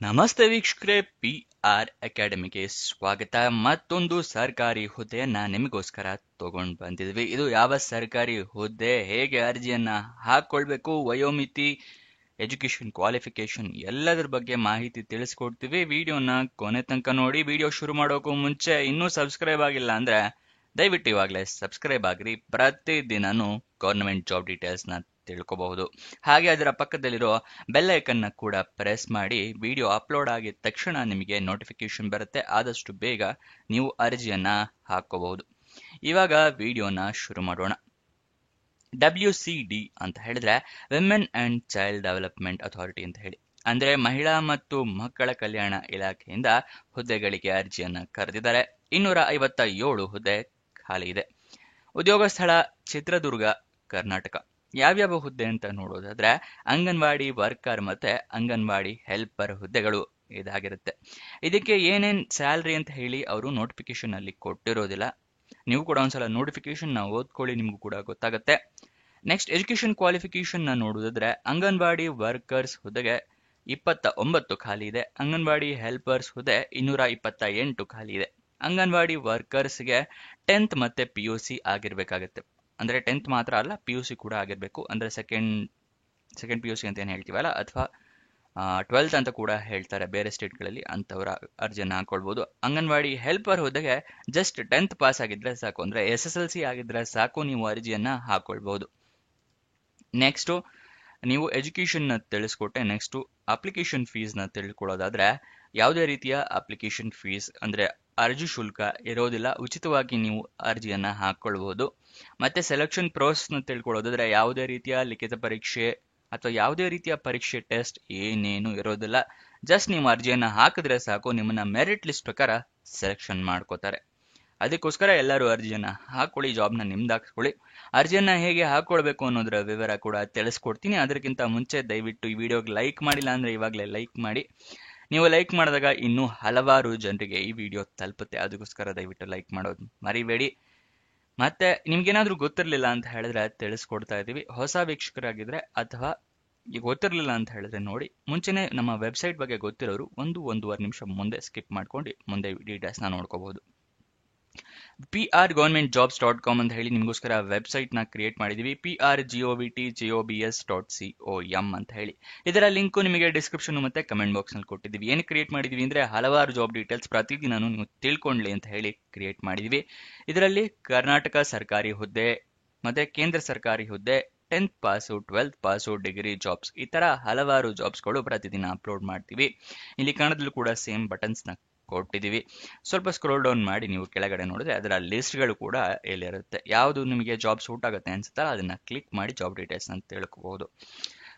ನಮಸ್ತೆ ವೀಕ್ಷಕರೇ, PR ಅಕಾಡೆಮಿಗೆ ಸ್ವಾಗತ. ಮತ್ತೊಂದು ಸರ್ಕಾರಿ ಹುದ್ದೆಯನ್ನ ನಿಮಗೋಸ್ಕರ ತಗೊಂಡು ಬಂದಿದ್ವಿ. ಇದು ಯಾವ ಸರ್ಕಾರಿ ಹುದ್ದೆ, ಹೇಗೆ ಅರ್ಜಿಯನ್ನ ಹಾಕೊಳ್ಬೇಕು, ವಯೋಮಿತಿ, ಎಜುಕೇಶನ್ ಕ್ವಾಲಿಫಿಕೇಶನ್ ಎಲ್ಲದರ ಬಗ್ಗೆ ಮಾಹಿತಿ ತಿಳಿಸ್ಕೊಡ್ತೀವಿ. ವಿಡಿಯೋನ ಕೊನೆ ತನಕ ನೋಡಿ. ವಿಡಿಯೋ ಶುರು ಮಾಡೋಕ್ಕೂ ಮುಂಚೆ ಇನ್ನೂ ಸಬ್ಸ್ಕ್ರೈಬ್ ಆಗಿಲ್ಲ ಅಂದ್ರೆ ದಯವಿಟ್ಟು ಇವಾಗಲೇ ಸಬ್ಸ್ಕ್ರೈಬ್ ಆಗ್ರಿ. ಪ್ರತಿದಿನನೂ ಗವರ್ನಮೆಂಟ್ ಜಾಬ್ ಡೀಟೇಲ್ಸ್ ನ ತಿಳ್ಕೋಬಹುದು. ಹಾಗೆ ಅದರ ಪಕ್ಕದಲ್ಲಿರೋ ಬೆಲ್ ಐಕನ್ ನ ಕೂಡ ಪ್ರೆಸ್ ಮಾಡಿ. ವಿಡಿಯೋ ಅಪ್ಲೋಡ್ ಆಗಿದ ತಕ್ಷಣ ನಿಮಗೆ ನೋಟಿಫಿಕೇಶನ್ ಬರುತ್ತೆ. ಆದಷ್ಟು ಬೇಗ ನೀವು ಅರ್ಜಿಯನ್ನ ಹಾಕೋಬಹುದು. ಇವಾಗ ವಿಡಿಯೋನ ಶುರು ಮಾಡೋಣ. WCD ಅಂತ ಹೇಳಿದ್ರೆ women and child development authority ಅಂತ ಹೇಳಿ, ಅಂದ್ರೆ ಮಹಿಳಾ ಮತ್ತು ಮಕ್ಕಳ ಕಲ್ಯಾಣ ಇಲಾಖೆಯಿಂದ ಹುದ್ದೆಗಳಿಗೆ ಅರ್ಜಿಯನ್ನ ಕರೆದಿದ್ದಾರೆ. 257 ಹುದ್ದೆ ಖಾಲಿ ಇದೆ. ಉದ್ಯೋಗ ಸ್ಥಳ ಚಿತ್ರದುರ್ಗ, ಕರ್ನಾಟಕ. ಯಾವ್ಯಾವ ಹುದ್ದೆ ಅಂತ ನೋಡೋದಾದ್ರೆ ಅಂಗನವಾಡಿ ವರ್ಕರ್ ಮತ್ತೆ ಅಂಗನವಾಡಿ ಹೆಲ್ಪರ್ ಹುದ್ದೆಗಳು ಇದಾಗಿರುತ್ತೆ. ಇದಕ್ಕೆ ಏನೇನ್ ಸ್ಯಾಲ್ರಿ ಅಂತ ಹೇಳಿ ಅವರು ನೋಟಿಫಿಕೇಶನ್ ಅಲ್ಲಿ ಕೊಟ್ಟಿರೋದಿಲ್ಲ. ನೀವು ಕೂಡ ಒಂದ್ಸಲ ನೋಟಿಫಿಕೇಶನ್ ನ ಓದ್ಕೊಳ್ಳಿ, ನಿಮ್ಗೂ ಕೂಡ ಗೊತ್ತಾಗುತ್ತೆ. ನೆಕ್ಸ್ಟ್ ಎಜುಕೇಶನ್ ಕ್ವಾಲಿಫಿಕೇಶನ್ ನ ನೋಡೋದಾದ್ರೆ ಅಂಗನವಾಡಿ ವರ್ಕರ್ಸ್ ಹುದ್ದೆಗೆ 29 ಖಾಲಿ ಇದೆ. ಅಂಗನವಾಡಿ ಹೆಲ್ಪರ್ಸ್ ಹುದ್ದೆ 228 ಖಾಲಿ ಇದೆ. ಅಂಗನವಾಡಿ ವರ್ಕರ್ಸ್ಗೆ 10th ಮತ್ತೆ PUC ಆಗಿರ್ಬೇಕಾಗತ್ತೆ. ಅಂದ್ರೆ 10th ಮಾತ್ರ ಅಲ್ಲ, PUC ಕೂಡ ಆಗಿರ್ಬೇಕು. ಅಂದ್ರೆ ಸೆಕೆಂಡ್ PUC ಅಂತ ಏನ್ ಹೇಳ್ತೀವಲ್ಲ, ಅಥವಾ 12th ಅಂತ ಕೂಡ ಹೇಳ್ತಾರೆ ಬೇರೆ ಸ್ಟೇಟ್ಗಳಲ್ಲಿ, ಅಂತವರ ಅರ್ಜಿಯನ್ನ ಹಾಕೊಳ್ಬಹುದು. ಅಂಗನವಾಡಿ ಹೆಲ್ಪರ್ ಹುದ್ದೆಗೆ ಜಸ್ಟ್ 10th ಪಾಸ್ ಆಗಿದ್ರೆ ಸಾಕು, ಅಂದ್ರೆ SSLC ಆಗಿದ್ರೆ ಸಾಕು, ನೀವು ಅರ್ಜಿಯನ್ನ ಹಾಕೊಳ್ಬಹುದು. ನೆಕ್ಸ್ಟ್ ನೀವು ಎಜುಕೇಶನ್ ನ ತಿಳಿಸ್ಕೊಟ್ಟೆ. ನೆಕ್ಸ್ಟ್ ಅಪ್ಲಿಕೇಶನ್ ಫೀಸ್ ನ ತಿಳ್ಕೊಳ್ಳೋದಾದ್ರೆ ಯಾವುದೇ ರೀತಿಯ ಅಪ್ಲಿಕೇಶನ್ ಫೀಸ್ ಅಂದ್ರೆ ಅರ್ಜಿ ಶುಲ್ಕ ಇರೋದಿಲ್ಲ. ಉಚಿತವಾಗಿ ನೀವು ಅರ್ಜಿಯನ್ನ ಹಾಕೊಳ್ಬಹುದು. ಮತ್ತೆ ಸೆಲೆಕ್ಷನ್ ಪ್ರೋಸೆಸ್ ನ ತಿಳ್ಕೊಳ್ಳೋದಾದ್ರೆ ಯಾವುದೇ ರೀತಿಯ ಲಿಖಿತ ಪರೀಕ್ಷೆ ಅಥವಾ ಯಾವುದೇ ರೀತಿಯ ಪರೀಕ್ಷೆ ಟೆಸ್ಟ್ ಏನೇನು ಇರೋದಿಲ್ಲ. ಜಸ್ಟ್ ನೀವು ಅರ್ಜಿಯನ್ನ ಹಾಕಿದ್ರೆ ಸಾಕು, ನಿಮ್ಮನ್ನ ಮೆರಿಟ್ ಲಿಸ್ಟ್ ಪ್ರಕಾರ ಸೆಲೆಕ್ಷನ್ ಮಾಡ್ಕೋತಾರೆ. ಅದಕ್ಕೋಸ್ಕರ ಎಲ್ಲರೂ ಅರ್ಜಿಯನ್ನ ಹಾಕೊಳ್ಳಿ, ಜಾಬ್ನ ನಿಮ್ದಾಕ್ಸ್ಕೊಳ್ಳಿ. ಅರ್ಜಿಯನ್ನ ಹೇಗೆ ಹಾಕೊಳ್ಬೇಕು ಅನ್ನೋದ್ರ ವಿವರ ಕೂಡ ತಿಳಿಸ್ಕೊಡ್ತೀನಿ. ಅದಕ್ಕಿಂತ ಮುಂಚೆ ದಯವಿಟ್ಟು ಈ ವಿಡಿಯೋಗೆ ಲೈಕ್ ಮಾಡಿಲ್ಲ ಅಂದ್ರೆ ಇವಾಗಲೇ ಲೈಕ್ ಮಾಡಿ. ನೀವು ಲೈಕ್ ಮಾಡಿದಾಗ ಇನ್ನೂ ಹಲವಾರು ಜನರಿಗೆ ಈ ವಿಡಿಯೋ ತಲುಪುತ್ತೆ. ಅದಕ್ಕೋಸ್ಕರ ದಯವಿಟ್ಟು ಲೈಕ್ ಮಾಡೋದು ಮರಿಬೇಡಿ. ಮತ್ತೆ ನಿಮ್ಗೇನಾದ್ರೂ ಗೊತ್ತಿರಲಿಲ್ಲ ಅಂತ ಹೇಳಿದ್ರೆ ತಿಳಿಸ್ಕೊಡ್ತಾ ಇದೀವಿ. ಹೊಸ ವೀಕ್ಷಕರಾಗಿದ್ರೆ ಅಥವಾ ಈಗ ಗೊತ್ತಿರಲಿಲ್ಲ ಅಂತ ಹೇಳಿದ್ರೆ ನೋಡಿ, ಮುಂಚೆನೆ ನಮ್ಮ ವೆಬ್ಸೈಟ್ ಬಗ್ಗೆ ಗೊತ್ತಿರೋರು 1-1.5 ನಿಮಿಷ ಮುಂದೆ ಸ್ಕಿಪ್ ಮಾಡ್ಕೊಂಡು ಮುಂದೆ ಡೀಟೇಲ್ಸ್ ನ ನೋಡ್ಕೋಬಹುದು. PRGovernmentJobs.com ಅಂತ ಹೇಳಿ ನಿಮಗೋಸ್ಕರ ವೆಬ್ಸೈಟ್ ನ ಕ್ರಿಯೇಟ್ ಮಾಡಿದೀವಿ. PRGovernmentJobs.com ಅಂತ ಹೇಳಿ. ಇದರ ಲಿಂಕ್ ನಿಮಗೆ ಡಿಸ್ಕ್ರಿಪ್ಷನ್ ಮತ್ತೆ ಕಮೆಂಟ್ ಬಾಕ್ಸ್ ನಲ್ಲಿ ಕೊಟ್ಟಿದ್ದೀವಿ. ಏನು ಕ್ರಿಯೇಟ್ ಮಾಡಿದೀವಿ ಅಂದ್ರೆ ಹಲವಾರು ಜಾಬ್ ಡೀಟೇಲ್ಸ್ ಪ್ರತಿದಿನ ನೀವು ತಿಳ್ಕೊಳ್ಳಿ ಅಂತ ಹೇಳಿ ಕ್ರಿಯೇಟ್ ಮಾಡಿದೀವಿ. ಇದರಲ್ಲಿ ಕರ್ನಾಟಕ ಸರ್ಕಾರಿ ಹುದ್ದೆ ಮತ್ತೆ ಕೇಂದ್ರ ಸರ್ಕಾರಿ ಹುದ್ದೆ, 10th pass, 12th pass, degree jobs, ಈ ತರ ಹಲವಾರು ಜಾಬ್ಸ್ಗಳು ಪ್ರತಿದಿನ ಅಪ್ಲೋಡ್ ಮಾಡ್ತೀವಿ. ಇಲ್ಲಿ ಕನ್ನಡದಲ್ಲೂ ಕೂಡ ಸೇಮ್ ಬಟನ್ಸ್ ನ ಕೊಟ್ಟಿದ್ದೀವಿ. ಸ್ವಲ್ಪ ಸ್ಕ್ರೋಲ್ ಡೌನ್ ಮಾಡಿ ನೀವು ಕೆಳಗಡೆ ನೋಡಿದ್ರೆ ಅದರ ಲಿಸ್ಟ್ಗಳು ಕೂಡ ಇಲ್ಲಿರುತ್ತೆ. ಯಾವುದು ನಿಮಗೆ ಜಾಬ್ ಸೂಟ್ ಆಗುತ್ತೆ ಅನ್ಸುತ್ತಲ್ಲ ಅದನ್ನ ಕ್ಲಿಕ್ ಮಾಡಿ ಜಾಬ್ ಡೀಟೇಲ್ಸ್ ಅಂತ ತಿಳ್ಕೋಬಹುದು.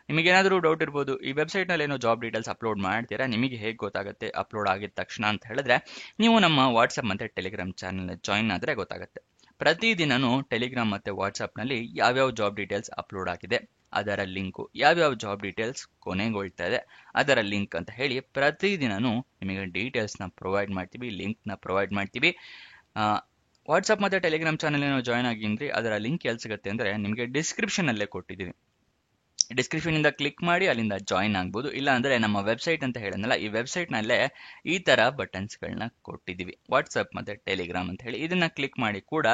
ನಿಮಗೇನಾದ್ರೂ ಡೌಟ್ ಇರ್ಬೋದು, ಈ ವೆಬ್ಸೈಟ್ ನಲ್ಲಿ ಏನೋ ಜಾಬ್ ಡೀಟೇಲ್ಸ್ ಅಪ್ಲೋಡ್ ಮಾಡ್ತೀರಾ, ನಿಮಗೆ ಹೇಗೆ ಗೊತ್ತಾಗುತ್ತೆ ಅಪ್ಲೋಡ್ ಆಗಿದ ತಕ್ಷಣ ಅಂತ ಹೇಳಿದ್ರೆ ನೀವು ನಮ್ಮ ವಾಟ್ಸ್ಆಪ್ ಮತ್ತೆ ಟೆಲಿಗ್ರಾಮ್ ಚಾನಲ್ ಜಾಯಿನ್ ಆದ್ರೆ ಗೊತ್ತಾಗುತ್ತೆ. ಪ್ರತಿದಿನನೂ ಟೆಲಿಗ್ರಾಮ್ ಮತ್ತೆ ವಾಟ್ಸ್ಆಪ್ ನಲ್ಲಿ ಯಾವ್ಯಾವ ಜಾಬ್ ಡೀಟೇಲ್ಸ್ ಅಪ್ಲೋಡ್ ಆಗಿದೆ ಅದರ ಲಿಂಕು, ಯಾವ್ಯಾವ ಜಾಬ್ ಡೀಟೇಲ್ಸ್ ಕೊನೆಗೊಳ್ತಾ ಇದೆ ಅದರ ಲಿಂಕ್ ಅಂತ ಹೇಳಿ ಪ್ರತಿದಿನನೂ ನಿಮಗೆ ಡೀಟೇಲ್ಸ್ ನ ಪ್ರೊವೈಡ್ ಮಾಡ್ತೀವಿ, ಲಿಂಕ್ ನ ಪ್ರೊವೈಡ್ ಮಾಡ್ತೀವಿ. ವಾಟ್ಸ್ಆಪ್ ಮತ್ತೆ ಟೆಲಿಗ್ರಾಮ್ ಚಾನಲ್ ಏನೋ ಜಾಯ್ನ್ ಆಗಿದ್ರಿ, ಅದರ ಲಿಂಕ್ ಎಲ್ಲಿ ಸಿಗುತ್ತೆ ಅಂದ್ರೆ ನಿಮಗೆ ಡಿಸ್ಕ್ರಿಪ್ಷನ್ ಅಲ್ಲೇ ಕೊಟ್ಟಿದ್ದೀವಿ. ಡಿಸ್ಕ್ರಿಪ್ಷನ್ ಇಂದ ಕ್ಲಿಕ್ ಮಾಡಿ ಅಲ್ಲಿಂದ ಜಾಯಿನ್ ಆಗ್ಬೋದು. ಇಲ್ಲ ಅಂದ್ರೆ ನಮ್ಮ ವೆಬ್ಸೈಟ್ ಅಂತ ಹೇಳಿದ್ನಲ್ಲ, ಈ ವೆಬ್ಸೈಟ್ ನಲ್ಲೇ ಈ ತರ ಬಟನ್ಸ್ ಗಳನ್ನ ಕೊಟ್ಟಿದ್ದೀವಿ, ವಾಟ್ಸ್ಆಪ್ ಮತ್ತೆ ಟೆಲಿಗ್ರಾಮ್ ಅಂತ ಹೇಳಿ. ಇದನ್ನ ಕ್ಲಿಕ್ ಮಾಡಿ ಕೂಡ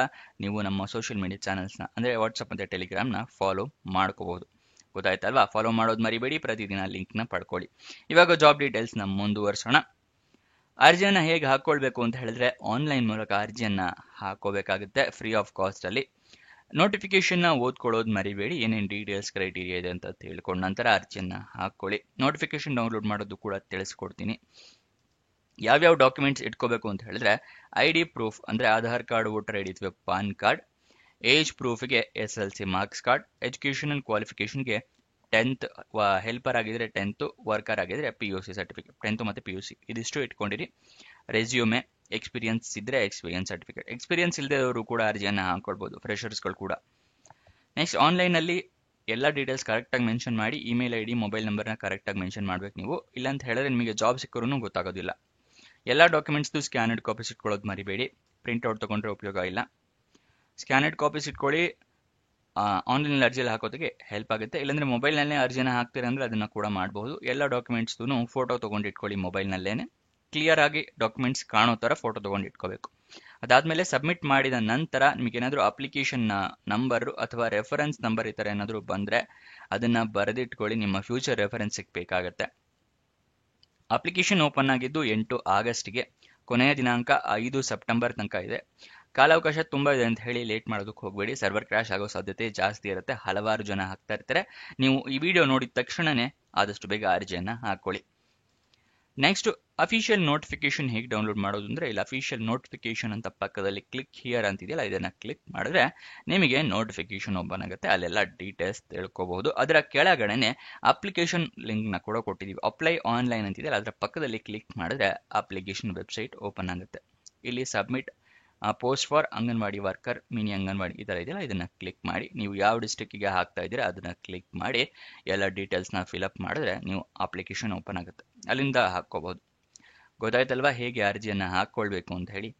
ನೀವು ನಮ್ಮ ಸೋಷಿಯಲ್ ಮೀಡಿಯಾ ಚಾನಲ್ಸ್ ನ ಅಂದ್ರೆ ವಾಟ್ಸ್ಆಪ್ ಮತ್ತೆ ಟೆಲಿಗ್ರಾಮ್ ನ ಫಾಲೋ ಮಾಡ್ಕೋಬಹುದು. ಗೊತ್ತಾಯ್ತಲ್ವಾ? ಫಾಲೋ ಮಾಡೋದು ಮರಿಬೇಡಿ, ಪ್ರತಿದಿನ ಲಿಂಕ್ ನ ಪಡ್ಕೊಳ್ಳಿ. ಇವಾಗ ಜಾಬ್ ಡೀಟೇಲ್ಸ್ ನ ಮುಂದುವರ್ಸೋಣ. ಅರ್ಜಿಯನ್ನ ಹೇಗೆ ಹಾಕೊಳ್ಬೇಕು ಅಂತ ಹೇಳಿದ್ರೆ ಆನ್ಲೈನ್ ಮೂಲಕ ಅರ್ಜಿಯನ್ನ ಹಾಕೋಬೇಕಾಗುತ್ತೆ, ಫ್ರೀ ಆಫ್ ಕಾಸ್ಟ್ ಅಲ್ಲಿ. ನೋಟಿಫಿಕೇಶನ್ ನ ಓದ್ಕೊಳ್ಳೋದು ಮರಿಬೇಡಿ, ಏನೇನು ಡೀಟೇಲ್ಸ್ ಕ್ರೈಟೀರಿಯಾ ಇದೆ ಅಂತ ತಿಳ್ಕೊಂಡ ನಂತರ ಅರ್ಜಿಯನ್ನ ಹಾಕೊಳ್ಳಿ. ನೋಟಿಫಿಕೇಶನ್ ಡೌನ್ಲೋಡ್ ಮಾಡೋದು ಕೂಡ ತಿಳಿಸ್ಕೊಡ್ತೀನಿ. ಯಾವ್ಯಾವ ಡಾಕ್ಯುಮೆಂಟ್ಸ್ ಇಟ್ಕೋಬೇಕು ಅಂತ ಹೇಳಿದ್ರೆ ID ಪ್ರೂಫ್ ಅಂದ್ರೆ ಆಧಾರ್ ಕಾರ್ಡ್, ವೋಟರ್ ID ಅಥವಾ ಪಾನ್ ಕಾರ್ಡ್. ಏಜ್ ಪ್ರೂಫ್ಗೆ SSLC ಮಾರ್ಕ್ಸ್ ಕಾರ್ಡ್. ಎಜುಕೇಶನಲ್ ಕ್ವಾಲಿಫಿಕೇಶನ್ಗೆ 10th, ಹೆಲ್ಪರ್ ಆಗಿದ್ರೆ 10th, ವರ್ಕರ್ ಆಗಿದ್ರೆ PUC ಸರ್ಟಿಫಿಕೇಟ್, 10th ಮತ್ತೆ PUC ಇದಿಷ್ಟು ಇಟ್ಕೊಂಡಿರಿ. ರೆಸ್ಯೂಮೆ, ಎಕ್ಸ್ಪೀರಿಯನ್ಸ್ ಇದ್ರೆ ಎಕ್ಸ್ಪೀರಿಯನ್ಸ್ ಸರ್ಟಿಫಿಕೇಟ್. ಎಕ್ಸ್ಪೀರಿಯನ್ಸ್ ಇಲ್ಲದವರು ಕೂಡ ಅರ್ಜಿಯನ್ನ ಹಾಕೊಳ್ಬಹುದು, ಫ್ರೆಷರ್ಸ್ಗಳು ಕೂಡ. ನೆಕ್ಸ್ಟ್ ಆನ್ಲೈನ್ ಅಲ್ಲಿ ಎಲ್ಲ ಡೀಟೇಲ್ಸ್ ಕರೆಕ್ಟ್ ಆಗಿ ಮೆನ್ಷನ್ ಮಾಡಿ, ಇಮೇಲ್ ID, ಮೊಬೈಲ್ ನಂಬರ್ನ ಕರೆಕ್ಟ್ ಆಗಿ ಮೆನ್ಷನ್ ಮಾಡ್ಬೇಕು ನೀವು. ಇಲ್ಲ ಅಂತ ಹೇಳಿದ್ರೆ ನಿಮಗೆ ಜಾಬ್ ಸಿಕ್ಕರೂ ಗೊತ್ತಾಗೋದಿಲ್ಲ. ಎಲ್ಲ ಡಾಕ್ಯುಮೆಂಟ್ಸ್ ಸ್ಕ್ಯಾನರ್ಡ್ ಕಾಪೀಸ್ ಇಟ್ಕೊಳ್ಳೋದು ಮರಿಬೇಡಿ, ಪ್ರಿಂಟ್ ಔಟ್ ತಗೊಂಡ್ರೆ ಉಪಯೋಗ ಇಲ್ಲ. ಸ್ಕ್ಯಾನರ್ಡ್ ಕಾಪೀಸ್ ಇಟ್ಕೊಳ್ಳಿ. ಆನ್ಲೈನ್ ಅರ್ಜಿಯಲ್ಲಿ ಹಾಕೋದಕ್ಕೆ ಹೆಲ್ಪ್ ಆಗುತ್ತೆ. ಇಲ್ಲಾಂದ್ರೆ ಮೊಬೈಲ್ನಲ್ಲೇ ಅರ್ಜಿನ ಹಾಕ್ತೀರಾ ಅಂದ್ರೆ ಅದನ್ನ ಕೂಡ ಮಾಡಬಹುದು. ಎಲ್ಲ ಡಾಕ್ಯುಮೆಂಟ್ಸ್ದು ಫೋಟೋ ತಗೊಂಡು ಇಟ್ಕೊಳ್ಳಿ, ಮೊಬೈಲ್ನಲ್ಲೇನೆ ಕ್ಲಿಯರ್ ಆಗಿ ಡಾಕ್ಯುಮೆಂಟ್ಸ್ ಕಾಣೋ ತರ ಫೋಟೋ ತಗೊಂಡು ಇಟ್ಕೋಬೇಕು. ಅದಾದ್ಮೇಲೆ ಸಬ್ಮಿಟ್ ಮಾಡಿದ ನಂತರ ನಿಮಗೆ ಏನಾದರೂ ಅಪ್ಲಿಕೇಶನ್ ನಂಬರ್ ಅಥವಾ ರೆಫರೆನ್ಸ್ ನಂಬರ್ ಈ ತರ ಏನಾದರೂ ಬಂದ್ರೆ ಅದನ್ನ ಬರೆದಿಟ್ಕೊಳ್ಳಿ, ನಿಮ್ಮ ಫ್ಯೂಚರ್ ರೆಫರೆನ್ಸ್ ಬೇಕಾಗತ್ತೆ. ಅಪ್ಲಿಕೇಶನ್ ಓಪನ್ ಆಗಿದ್ದು 8 ಆಗಸ್ಟ್ಗೆ, ಕೊನೆಯ ದಿನಾಂಕ 5 ಸೆಪ್ಟೆಂಬರ್ ತನಕ ಇದೆ. ಕಾಲಾವಕಾಶ ತುಂಬಾ ಇದೆ ಅಂತ ಹೇಳಿ ಲೇಟ್ ಮಾಡೋದಕ್ಕೆ ಹೋಗಬೇಡಿ, ಸರ್ವರ್ ಕ್ರಾಶ್ ಆಗೋ ಸಾಧ್ಯತೆ ಜಾಸ್ತಿ ಇರುತ್ತೆ. ಹಲವಾರು ಜನ ಹಾಕ್ತಾ ಇರ್ತಾರೆ. ನೀವು ಈ ವಿಡಿಯೋ ನೋಡಿದ ತಕ್ಷಣನೇ ಆದಷ್ಟು ಬೇಗ ಅರ್ಜಿಯನ್ನ ಹಾಕೊಳ್ಳಿ. ನೆಕ್ಸ್ಟ್, ಅಫಿಷಿಯಲ್ ನೋಟಿಫಿಕೇಶನ್ ಹೇಗೆ ಡೌನ್ಲೋಡ್ ಮಾಡೋದು ಅಂದ್ರೆ, ಇಲ್ಲಿ ಅಫಿಷಿಯಲ್ ನೋಟಿಫಿಕೇಶನ್ ಅಂತ ಪಕ್ಕದಲ್ಲಿ ಕ್ಲಿಕ್ ಹಿಯರ್ ಅಂತಿದೆಯಲ್ಲ, ಇದನ್ನ ಕ್ಲಿಕ್ ಮಾಡಿದ್ರೆ ನಿಮಗೆ ನೋಟಿಫಿಕೇಶನ್ ಓಪನ್ ಆಗುತ್ತೆ. ಅಲ್ಲೆಲ್ಲ ಡೀಟೇಲ್ಸ್ ತಿಳ್ಕೋಬಹುದು. ಅದರ ಕೆಳಗಡೆನೆ ಅಪ್ಲಿಕೇಶನ್ ಲಿಂಕ್ ನ ಕೂಡ ಕೊಟ್ಟಿದೀವಿ. ಅಪ್ಲೈ ಆನ್ಲೈನ್ ಅಂತಿದೆಯಲ್ಲ, ಅದರ ಪಕ್ಕದಲ್ಲಿ ಕ್ಲಿಕ್ ಮಾಡಿದ್ರೆ ಅಪ್ಲಿಕೇಶನ್ ವೆಬ್ಸೈಟ್ ಓಪನ್ ಆಗುತ್ತೆ. ಇಲ್ಲಿ submit post for anganwadi worker, mini anganwadi ಈ ತರ ಇದೆಯಲ್ಲ, ಇದನ್ನ ಕ್ಲಿಕ್ ಮಾಡಿ ನೀವು ಯಾವ ಡಿಸ್ಟ್ರಿಕ್ಟ್ಗೆ ಹಾಕ್ತಾ ಇದ್ದೀರಾ ಅದನ್ನ ಕ್ಲಿಕ್ ಮಾಡಿ ಎಲ್ಲ ಡೀಟೇಲ್ಸ್ನ ಫಿಲ್ಅಪ್ ಮಾಡಿದ್ರೆ ನೀವು ಅಪ್ಲಿಕೇಶನ್ ಓಪನ್ ಆಗುತ್ತೆ. ಅಲ್ಲಿಂದ ಹಾಕೋಬಹುದು. ಗೊತ್ತಾಯ್ತಲ್ವಾ ಹೇಗೆ ಅರ್ಜಿಯನ್ನ ಹಾಕೊಳ್ಬೇಕು ಅಂತ ಹೇಳಿ.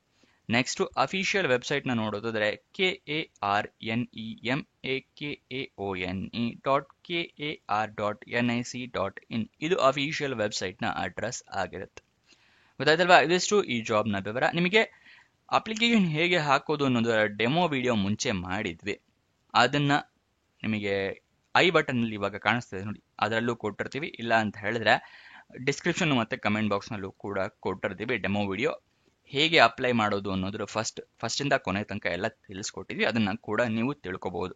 ನೆಕ್ಸ್ಟ್, ಅಫಿಷಿಯಲ್ ವೆಬ್ಸೈಟ್ ನ ನೋಡೋದಾದ್ರೆ KARNEMAKAONE.KAR.NIC.in ಇದು ಅಫಿಷಿಯಲ್ ವೆಬ್ಸೈಟ್ ನ ಅಡ್ರೆಸ್ ಆಗಿರುತ್ತೆ. ಗೊತ್ತಾಯ್ತಲ್ವಾ, ಇದಿಷ್ಟು ಈ ಜಾಬ್ ನ ವಿವರ. ನಿಮಗೆ ಅಪ್ಲಿಕೇಶನ್ ಹೇಗೆ ಹಾಕೋದು ಅನ್ನೋದರ ಡೆಮೋ ವಿಡಿಯೋ ಮುಂಚೆ ಮಾಡಿದ್ವಿ. ಅದನ್ನ ನಿಮಗೆ ಐ ಬಟನ್ ಅಲ್ಲಿ ಇವಾಗ ಕಾಣಿಸ್ತದೆ ನೋಡಿ, ಅದರಲ್ಲೂ ಕೊಟ್ಟಿರ್ತೀವಿ. ಇಲ್ಲ ಅಂತ ಹೇಳಿದ್ರೆ ಡಿಸ್ಕ್ರಿಪ್ಷನ್ ಮತ್ತೆ ಕಮೆಂಟ್ ಬಾಕ್ಸ್ ನಲ್ಲೂ ಕೂಡ ಕೊಟ್ಟಿರ್ತೀವಿ ಡೆಮೋ ವಿಡಿಯೋ. ಹೇಗೆ ಅಪ್ಲೈ ಮಾಡೋದು ಅನ್ನೋದ್ರ ಫಸ್ಟ್ ಇಂದ ಕೊನೆ ತನಕ ಎಲ್ಲ ತಿಳಿಸ್ಕೊಟ್ಟಿದ್ವಿ. ಅದನ್ನ ಕೂಡ ನೀವು ತಿಳ್ಕೊಬಹುದು.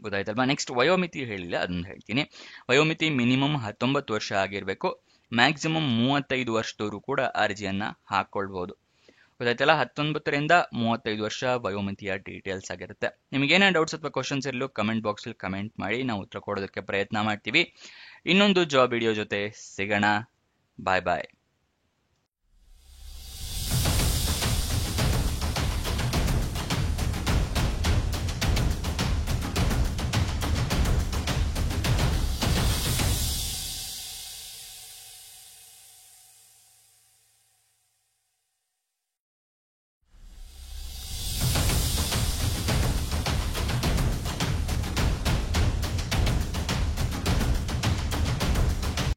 ಗೊತ್ತಾಯ್ತಲ್ವಾ. ನೆಕ್ಸ್ಟ್, ವಯೋಮಿತಿ ಹೇಳಿಲ್ಲ, ಅದನ್ನ ಹೇಳ್ತೀನಿ. ವಯೋಮಿತಿ ಮಿನಿಮಮ್ 19 ವರ್ಷ ಆಗಿರ್ಬೇಕು. ಮ್ಯಾಕ್ಸಿಮಮ್ 35 ವರ್ಷದವರು ಕೂಡ ಅರ್ಜಿಯನ್ನ ಹಾಕೊಳ್ಬಹುದು. ಗೊತ್ತಾಯ್ತಲ್ಲ, 19ರಿಂದ 35 ವರ್ಷ ವಯೋಮಿತಿಯ ಡೀಟೇಲ್ಸ್ ಆಗಿರುತ್ತೆ. ನಿಮ್ಗೆ ಏನೇ ಡೌಟ್ಸ್ ಅಥವಾ ಕ್ವಶನ್ಸ್ ಇರಲು ಕಮೆಂಟ್ ಬಾಕ್ಸ್ ಅಲ್ಲಿ ಕಮೆಂಟ್ ಮಾಡಿ, ನಾವು ಉತ್ತರ ಕೊಡೋದಕ್ಕೆ ಪ್ರಯತ್ನ ಮಾಡ್ತೀವಿ. ಇನ್ನೊಂದು ಜಾಬ್ ವಿಡಿಯೋ ಜೊತೆ ಸಿಗೋಣ. ಬಾಯ್ ಬಾಯ್.